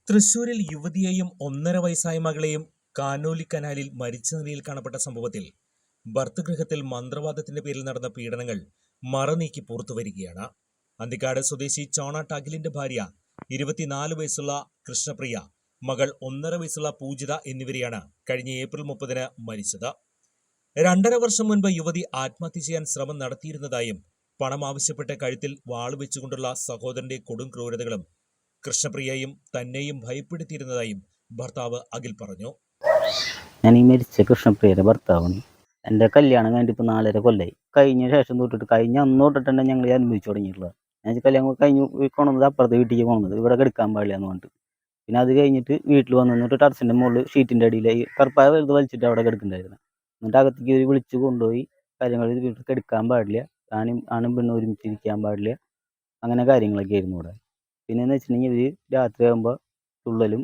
തൃശൂരിൽ യുവതിയെയും 1.5 വയസ്സായ മകളെയും കാനോലി കനാലിൽ മരിച്ച നിലയിൽ കാണപ്പെട്ട സംഭവത്തിൽ ഭർതൃഗൃഹത്തിൽ മന്ത്രവാദത്തിന്റെ പേരിൽ നടന്ന പീഡനങ്ങൾ മറനീക്കി പുറത്തുവരികയാണ്. അന്തിക്കാട് സ്വദേശി ചോണാട്ട് അഖിലിന്റെ ഭാര്യ 24 വയസ്സുള്ള കൃഷ്ണപ്രിയ, മകൾ 1.5 വയസ്സുള്ള പൂജിത എന്നിവരെയാണ് കഴിഞ്ഞ ഏപ്രിൽ 30-ന് മരിച്ചത്. 2.5 വർഷം മുൻപ് യുവതി ആത്മഹത്യ ചെയ്യാൻ ശ്രമം നടത്തിയിരുന്നതായും പണം ആവശ്യപ്പെട്ട് കഴുത്തിൽ വാളുവെച്ചുകൊണ്ടുള്ള സഹോദരന്റെ കൊടും ക്രൂരതകളും കൃഷ്ണപ്രിയയും തന്നെയും ഭയപ്പെടുത്തിയിരുന്നതായും ഭർത്താവ് അഖിൽ പറഞ്ഞു. ഞാൻ ഈ മരിച്ച കൃഷ്ണപ്രിയയുടെ ഭർത്താവാണ്. എൻ്റെ കല്യാണം കഴിഞ്ഞിട്ട് ഇപ്പോൾ 4.5 കൊല്ലമായി. കഴിഞ്ഞ ശേഷം തൊട്ടിട്ട് അന്ന് തൊട്ടിട്ട് തന്നെ ഞങ്ങൾ അനുഭവിച്ചു തുടങ്ങിയിട്ടുള്ളത്. ഞാൻ കല്യാണം കഴിഞ്ഞ് കൊണ്ടുവന്നത് അപ്പുറത്തെ വീട്ടിലേക്ക് പോകുന്നത്, ഇവിടെ കിടക്കാൻ പാടില്ല എന്ന് പറഞ്ഞിട്ട്. പിന്നെ അത് കഴിഞ്ഞിട്ട് വീട്ടിൽ വന്നിട്ട് ടെറസിൻ്റെ മുകളിൽ ഷീറ്റിൻ്റെ അടിയിൽ കറുപ്പായ വെറുതെ വലിച്ചിട്ട് അവിടെ കിടക്കുന്നുണ്ടായിരുന്നു. എന്നിട്ട് അകത്തേക്ക് വിളിച്ച് കൊണ്ടുപോയി കാര്യങ്ങൾ വീട്ടിൽ കിടക്കാൻ പാടില്ല, ആണും പെണ്ണും ഒരുമിച്ചിരിക്കാൻ പാടില്ല, അങ്ങനെ കാര്യങ്ങളൊക്കെ ആയിരുന്നു ഇവിടെ. പിന്നെയെന്ന് വെച്ചിട്ടുണ്ടെങ്കിൽ ഇവർ രാത്രിയാകുമ്പോൾ തുള്ളലും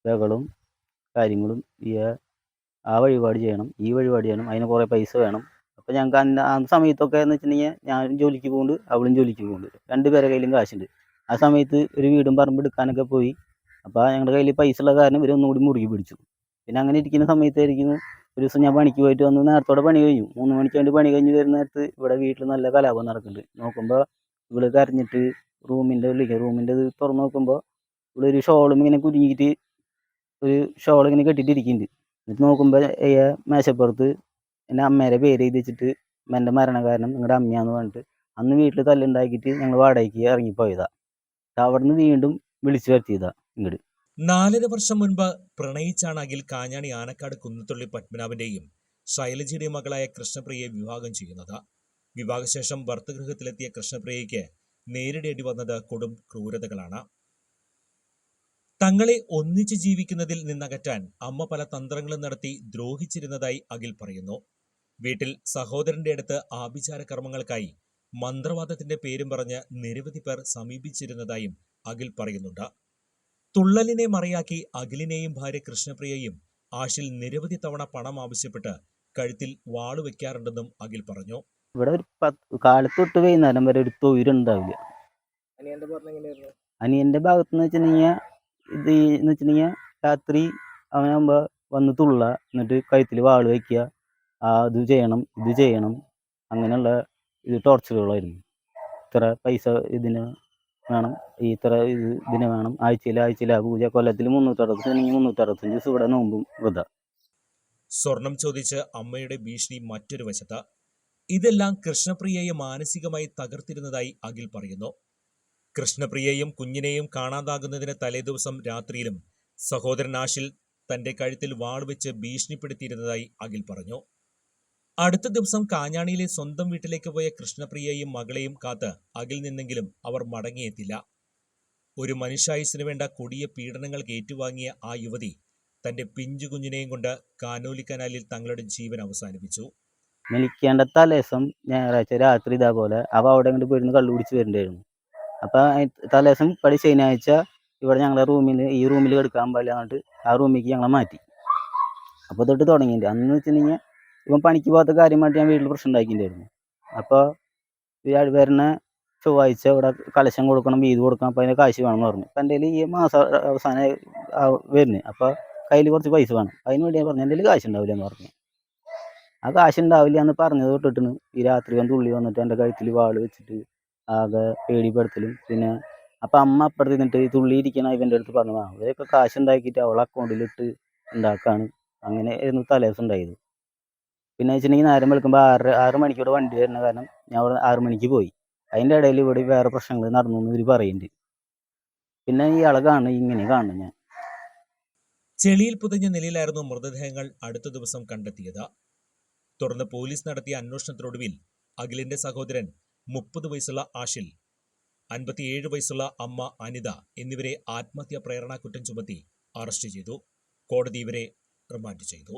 ബഹളവും കാര്യങ്ങളും ആ വഴിപാട് ചെയ്യണം, ഈ വഴിപാട് ചെയ്യണം, അതിന് കുറേ പൈസ വേണം. അപ്പോൾ ഞങ്ങൾക്ക് ആ സമയത്തൊക്കെ എന്ന് വെച്ചിട്ടുണ്ടെങ്കിൽ ഞാനും ജോലിക്ക് പോകുന്നുണ്ട്, അവളും ജോലിക്ക് പോകുന്നുണ്ട്, 2 പേരുടെ കയ്യിലും കാശുണ്ട്. ആ സമയത്ത് ഒരു വീടും പറമ്പ് എടുക്കാനൊക്കെ പോയി. അപ്പോൾ ഞങ്ങളുടെ കയ്യിൽ പൈസ ഉള്ള കാരണം ഇവർ ഒന്നുകൂടി മുറുകി പിടിച്ചു. പിന്നെ അങ്ങനെ ഇരിക്കുന്ന സമയത്തായിരിക്കുന്നു ഒരു ദിവസം ഞാൻ പണിക്ക് പോയിട്ട് വന്ന് നേരത്തോടെ പണി കഴിഞ്ഞു. 3 മണിക്ക് വേണ്ടി പണി കഴിഞ്ഞ് വരുന്ന നേരത്ത് ഇവിടെ വീട്ടിൽ നല്ല കലാപം നടക്കുന്നുണ്ട്. നോക്കുമ്പോൾ ഇവള് കരഞ്ഞിട്ട് റൂമിൻ്റെ ഇത് തുറന്ന് നോക്കുമ്പോൾ ഇവളൊരു ഷോളും ഇങ്ങനെ കുരുങ്ങിയിട്ട് ഒരു ഷോൾ ഇങ്ങനെ കെട്ടിയിട്ടിരിക്കുന്നുണ്ട്. എന്നിട്ട് നോക്കുമ്പോൾ മേശപ്പുറത്ത് എൻ്റെ അമ്മേരെ പേര് എഴുതി വെച്ചിട്ട് എൻ്റെ മരണകാരണം നിങ്ങളുടെ അമ്മയാന്ന് പറഞ്ഞിട്ട് അന്ന് വീട്ടിൽ തല്ലുണ്ടാക്കിയിട്ട് ഞങ്ങൾ വാടകയ്ക്ക് ഇറങ്ങിപ്പോയതാ. അവിടുന്ന് വീണ്ടും വിളിച്ചു വരുത്തിയതാ ഇങ്ങോട്ട്. 4.5 വർഷം മുൻപ് പ്രണയിച്ചാണ് അഖിൽ കാഞ്ഞാണി ആനക്കാട് കുന്നത്തുള്ളി പത്മനാഭന്റെയും ശൈലജയുടെയും മകളായ കൃഷ്ണപ്രിയയെ വിവാഹം ചെയ്യുന്നത്. വിവാഹശേഷം ഭർതൃഗൃഹത്തിലെത്തിയ കൃഷ്ണപ്രിയയ്ക്ക് നേരിടേണ്ടി വന്നത് കൊടും ക്രൂരതകളാണ്. തങ്ങളെ ഒന്നിച്ച് ജീവിക്കുന്നതിൽ നിന്നകറ്റാൻ അമ്മ പല തന്ത്രങ്ങളും നടത്തി ദ്രോഹിച്ചിരുന്നതായി അഖിൽ പറയുന്നു. വീട്ടിൽ സഹോദരന്റെ അടുത്ത് ആഭിചാര കർമ്മങ്ങൾക്കായി മന്ത്രവാദത്തിന്റെ പേരും പറഞ്ഞ് നിരവധി പേർ സമീപിച്ചിരുന്നതായും അഖിൽ പറയുന്നുണ്ട്. തുള്ളലിനെ മറയാക്കി അഖിലിനെയും ഭാര്യ കൃഷ്ണപ്രിയയും ആഷിൽ നിരവധി തവണ പണം ആവശ്യപ്പെട്ട് കഴുത്തിൽ വാളുവെക്കാറുണ്ടെന്നും അഖിൽ പറഞ്ഞു. ഇവിടെ ഒരു കാലത്ത് തൊട്ട് വൈകുന്നേരം വരെ ഒരു തൊഴിലുണ്ടാവില്ല. അനിയന്റെ ഭാഗത്തുനിന്ന് വെച്ചിട്ടുണ്ടെങ്കിൽ രാത്രി അവനാകുമ്പോൾ വന്ന് തുള്ള, എന്നിട്ട് കഴുത്തിൽ വാള് വയ്ക്കുക, അത് ചെയ്യണം ഇത് ചെയ്യണം, അങ്ങനെയുള്ള ടോർച്ചറുകളായിരുന്നു. ഇത്ര പൈസ ഇതിന് വേണം, ഇതിന് വേണം, ആഴ്ചയിൽ ആ പൂജ, കൊല്ലത്തിൽ 365 ദിവസം ഇവിടെ നോമ്പും വൃത. സ്വർണം ചോദിച്ച് അമ്മയുടെ ഭീഷണി മറ്റൊരു വശത്ത്. ഇതെല്ലാം കൃഷ്ണപ്രിയയെ മാനസികമായി തകർത്തിരുന്നതായി അഖിൽ പറയുന്നു. കൃഷ്ണപ്രിയയും കുഞ്ഞിനെയും കാണാതാകുന്നതിന് തലേദിവസം രാത്രിയിലും സഹോദരൻ ആഷിൽ തന്റെ കഴുത്തിൽ വാൾവെച്ച് ഭീഷണിപ്പെടുത്തിയിരുന്നതായി അഖിൽ പറഞ്ഞു. അടുത്ത ദിവസം കാഞ്ഞാണിയിലെ സ്വന്തം വീട്ടിലേക്ക് പോയ കൃഷ്ണപ്രിയയും മകളെയും കാത്ത് അഖിൽ നിന്നെങ്കിലും അവർ മടങ്ങിയെത്തില്ല. ഒരു മനുഷ്യായുസിന് വേണ്ട കൊടിയ പീഡനങ്ങൾക്ക് ഏറ്റുവാങ്ങിയ ആ യുവതി തന്റെ പിഞ്ചു കുഞ്ഞിനെയും കൊണ്ട് കാനോലി കനാലിൽ തങ്ങളുടെ ജീവൻ അവസാനിപ്പിച്ചു. മരിക്കേണ്ട തലേസം ഞായറാഴ്ച രാത്രി ഇതേപോലെ അവ അവിടെ അങ്ങോട്ട് പോയിരുന്ന് കള്ളു കുടിച്ച് വരുന്നുണ്ടായിരുന്നു. അപ്പം തലേസം ശനിയാഴ്ച ഇവിടെ ഞങ്ങളുടെ ഈ റൂമിൽ കിടക്കാൻ പാടില്ല എന്നിട്ട് ആ റൂമിലേക്ക് ഞങ്ങളെ മാറ്റി. അപ്പോൾ തൊട്ട് തുടങ്ങിയിട്ടുണ്ട്. അന്ന് വെച്ചിട്ടുണ്ടെങ്കിൽ ഇവൻ പണിക്ക് പോകാത്ത കാര്യമായിട്ട് ഞാൻ വീട്ടിൽ പ്രശ്നം ഉണ്ടാക്കിയിട്ടുണ്ടായിരുന്നു. അപ്പോൾ വരുന്ന ചൊവ്വാഴ്ച ഇവിടെ കലശം കൊടുക്കണം, വീത് കൊടുക്കണം, അപ്പോൾ അതിന് കാശ് വേണമെന്ന് പറഞ്ഞു. അപ്പം എൻ്റെ ഈ മാസം അവസാനം വരുന്നത്, അപ്പോൾ കയ്യിൽ കുറച്ച് പൈസ വേണം. അതിന് വേണ്ടി ഞാൻ പറഞ്ഞു എൻ്റെ കയ്യിൽ കാശ് ഉണ്ടാവില്ല എന്ന് പറഞ്ഞു. ആ കാശ് ഉണ്ടാവില്ല എന്ന് പറഞ്ഞത് തൊട്ടിട്ടാണ് ഈ രാത്രി തുള്ളി വന്നിട്ട് എൻ്റെ കഴുത്തിൽ വാള് വെച്ചിട്ട് ആകെ പേടിപ്പെടുത്തലും. പിന്നെ അപ്പം അമ്മ അപ്പുറത്ത് നിന്നിട്ട് ഈ തുള്ളി ഇരിക്കണ ഇവൻ്റെ അടുത്ത് പറഞ്ഞു, അവരൊക്കെ കാശ് ഉണ്ടാക്കിയിട്ട് അവളെ അക്കൗണ്ടിലിട്ട് ഉണ്ടാക്കാണ്. അങ്ങനെ ആയിരുന്നു തലേദിവസം ഉണ്ടായത്. പിന്നെ വെച്ചിട്ടുണ്ടെങ്കിൽ നേരം വെളുക്കുമ്പോൾ 6 മണിക്കൂടെ വണ്ടി വരുന്ന കാരണം ഞാൻ അവിടെ 6 മണിക്ക് പോയി. അതിൻ്റെ ഇടയിൽ ഇവിടെ വേറെ പ്രശ്നങ്ങൾ നടന്നു എന്ന് ഇവർ പറയുന്നുണ്ട്. പിന്നെ ഇയാളെ ഇങ്ങനെ കാണുന്നു ഞാൻ. ചെളിയിൽ പുതഞ്ഞ നിലയിലായിരുന്നു മൃതദേഹങ്ങൾ അടുത്ത ദിവസം കണ്ടെത്തിയത്. തുടർന്ന് പോലീസ് നടത്തിയ അന്വേഷണത്തിനൊടുവിൽ അഖിലിന്റെ സഹോദരൻ 30 വയസ്സുള്ള ആഷിൽ, 57 വയസ്സുള്ള അമ്മ അനിത എന്നിവരെ ആത്മഹത്യാ പ്രേരണ കുറ്റം ചുമത്തി അറസ്റ്റ് ചെയ്തു. കോടതി ഇവരെ റിമാൻഡ് ചെയ്തു.